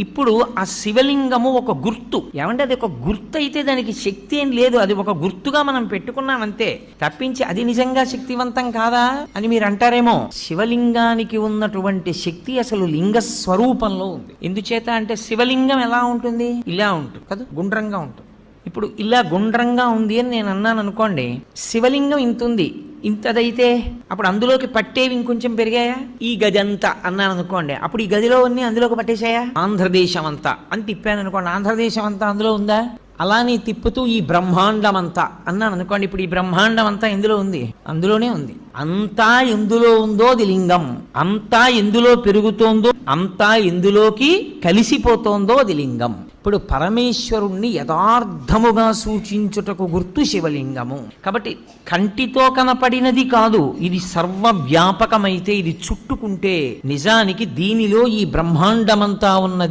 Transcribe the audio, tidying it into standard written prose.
ఇప్పుడు ఆ శివలింగము ఒక గుర్తు. ఏమంటే అది ఒక గుర్తు అయితే దానికి శక్తి ఏం లేదు, అది ఒక గుర్తుగా మనం పెట్టుకున్నామంతే తప్పించి అది నిజంగా శక్తివంతం కాదా అని మీరు అంటారేమో. శివలింగానికి ఉన్నటువంటి శక్తి అసలు లింగ స్వరూపంలో ఉంది. ఎందుచేత అంటే శివలింగం ఎలా ఉంటుంది, ఇలా ఉంటుంది కదా, గుండ్రంగా ఉంటుంది. ఇప్పుడు ఇలా గుండ్రంగా ఉంది అని నేను అన్నాను అనుకోండి, శివలింగం ఇంత ఉంది, ఇంతదైతే అప్పుడు అందులోకి పట్టేవి ఇంకొంచెం పెరిగాయా? ఈ గది అంతా అన్నాను అనుకోండి, అప్పుడు ఈ గదిలో అన్ని అందులోకి పట్టేశాయా? ఆంధ్రదేశం అంతా అని తిప్పాను అనుకోండి, ఆంధ్రదేశం అంతా అందులో ఉందా? అలానే తిప్పుతూ ఈ బ్రహ్మాండం అంతా అన్నాను అనుకోండి, ఇప్పుడు ఈ బ్రహ్మాండం అంతా ఎందులో ఉంది? అందులోనే ఉంది. అంతా ఎందులో ఉందో అది లింగం, అంతా ఎందులో పెరుగుతోందో, అంతా ఎందులోకి కలిసిపోతోందో అది లింగం. ఇప్పుడు పరమేశ్వరుణ్ణి యథార్థముగా సూచించుటకు గుర్తు శివలింగము. కాబట్టి కంటితో కనపడినది కాదు, ఇది సర్వవ్యాపకమైతే ఇది చుట్టుకుంటే నిజానికి దీనిలో ఈ బ్రహ్మాండమంతా ఉన్నది